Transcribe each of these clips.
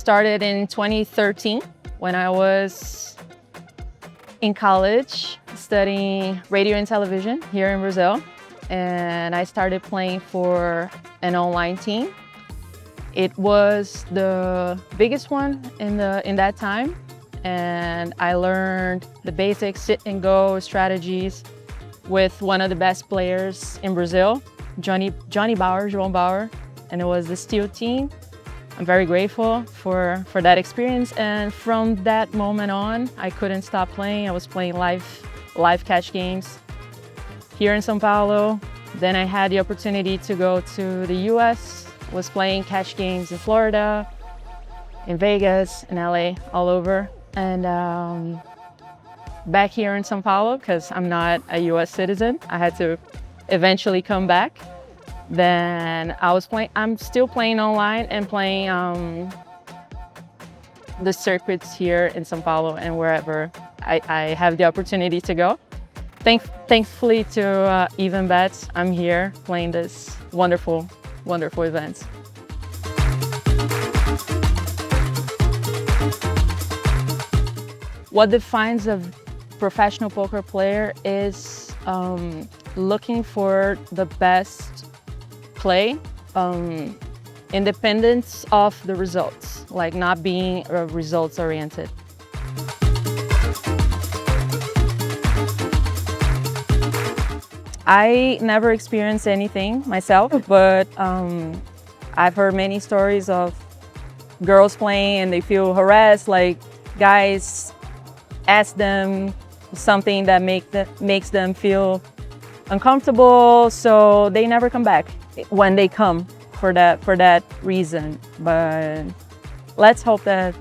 Started in 2013 when I was in college studying radio and television here in Brazil. And I started playing for an online team. It was the biggest one in that time. And I learned the basic sit and go strategies with one of the best players in Brazil, João Bauer, and it was the steel team. I'm very grateful for that experience, and from that moment on, I couldn't stop playing. I was playing live catch games here in São Paulo. Then I had the opportunity to go to the US, was playing catch games in Florida, in Vegas, in LA, all over. And back here in São Paulo, because I'm not a US citizen, I had to eventually come back. Then I'm still playing online and playing the circuits here in São Paulo and wherever I have the opportunity to go. Thankfully to Even Bets, I'm here playing this wonderful, wonderful events. What defines a professional poker player is looking for the best play, independence of the results, like not being results oriented. I never experienced anything myself, but I've heard many stories of girls playing and they feel harassed, like guys ask them something that makes them feel uncomfortable, so they never come back when they come for that reason. But let's hope that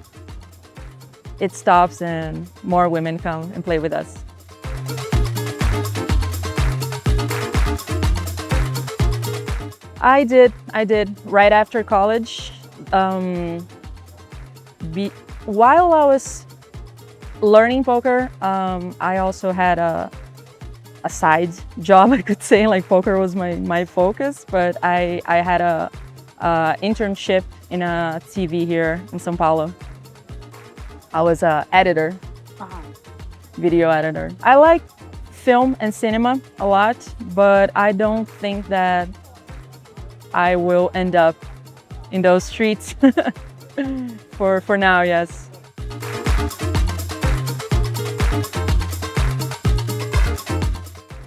it stops and more women come and play with us. I did right after college. While I was learning poker, I also had a side job, I could say, like poker was my focus, but I had a internship in a TV here in São Paulo. I was an editor, video editor. I like film and cinema a lot, but I don't think that I will end up in those streets for now, yes.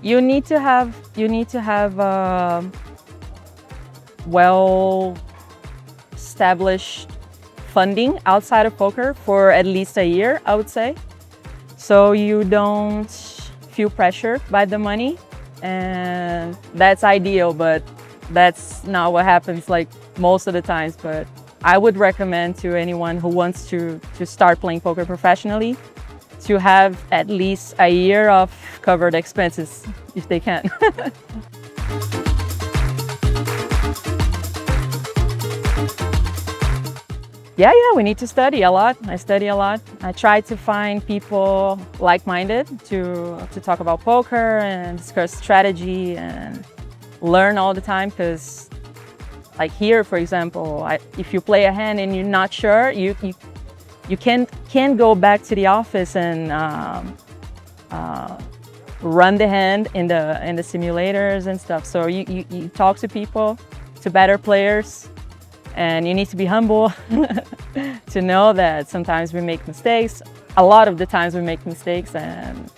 You need to have well-established funding outside of poker for at least a year, I would say. So you don't feel pressured by the money, and that's ideal, but that's not what happens like most of the times. But I would recommend to anyone who wants to start playing poker professionally to have at least a year of covered expenses if they can. Yeah, we need to study a lot. I study a lot. I try to find people like-minded to talk about poker and discuss strategy and learn all the time, because like here, for example, if you play a hand and you're not sure, you can't go back to the office and run the hand in the simulators and stuff. So you talk to people, to better players, and you need to be humble to know that sometimes we make mistakes. A lot of the times we make mistakes, and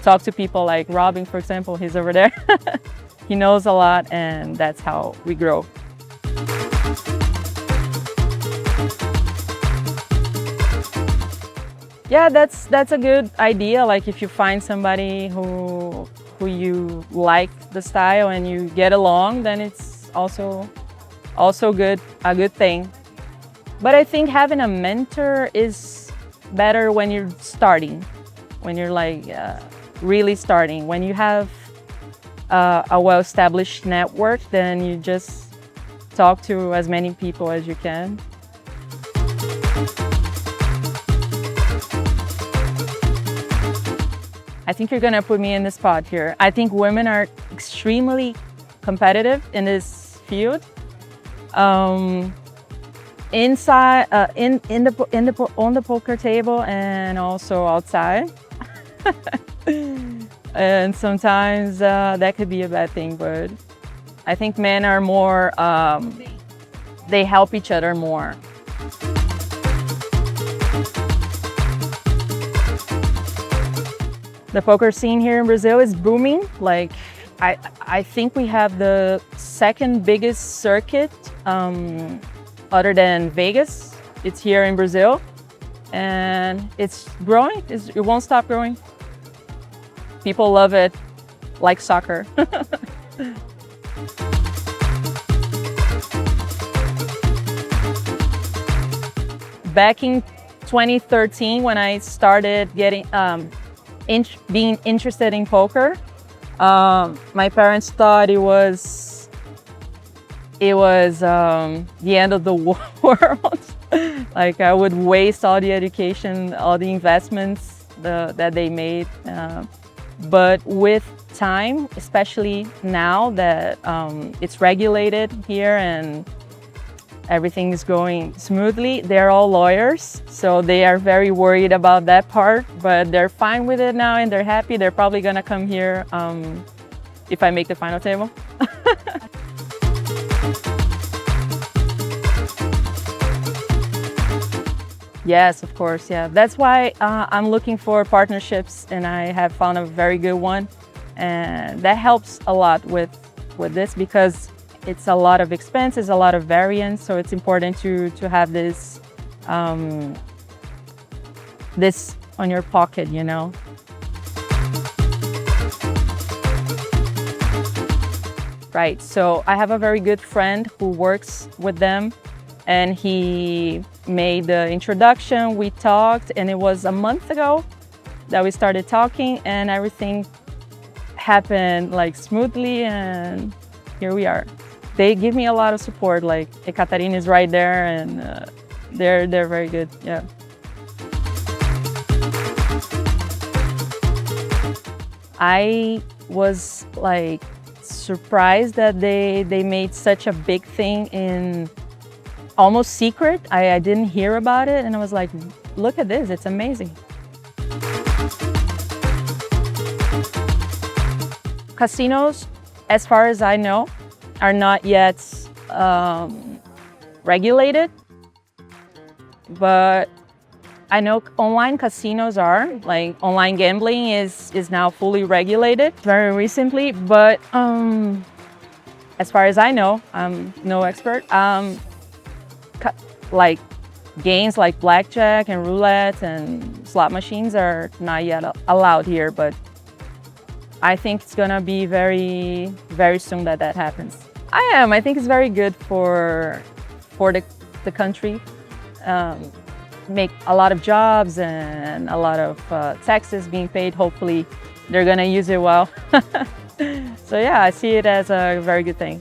talk to people like Robin, for example, he's over there. He knows a lot, and that's how we grow. Yeah, that's a good idea. Like if you find somebody who you like the style and you get along, then it's also a good thing. But I think having a mentor is better when you're starting, when you're like really starting. When you have a well-established network, then you just talk to as many people as you can. I think you're gonna put me in the spot here. I think women are extremely competitive in this field. inside, on the poker table, and also outside. And sometimes that could be a bad thing, but I think men are more, they help each other more. The poker scene here in Brazil is booming. Like, I think we have the second biggest circuit other than Vegas. It's here in Brazil, and it's growing. It won't stop growing. People love it like soccer. Back in 2013, when I started getting being interested in poker, my parents thought it was the end of the world. Like, I would waste all the education, all the investments that they made. But with time, especially now that it's regulated here and everything is going smoothly, they're all lawyers, so they are very worried about that part, but they're fine with it now and they're happy. They're probably gonna come here if I make the final table. Yes, of course, yeah. That's why I'm looking for partnerships, and I have found a very good one. And that helps a lot with this, because it's a lot of expenses, a lot of variance, so it's important to have this this on your pocket, you know. Right, so I have a very good friend who works with them, and he made the introduction. We talked, and it was a month ago that we started talking, and everything happened like smoothly, and here we are. They give me a lot of support. Like, Ekaterina is right there, and they're very good. Yeah. I was like surprised that they made such a big thing in almost secret. I didn't hear about it, and I was like, look at this, it's amazing. Casinos, as far as I know, are not yet regulated, but I know online casinos are. Like, online gambling is now fully regulated very recently, but as far as I know, I'm no expert, like games like blackjack and roulette and slot machines are not yet allowed here, but I think it's gonna be very, very soon that happens. I think it's very good for the country. Make a lot of jobs and a lot of taxes being paid. Hopefully they're gonna use it well. So yeah, I see it as a very good thing.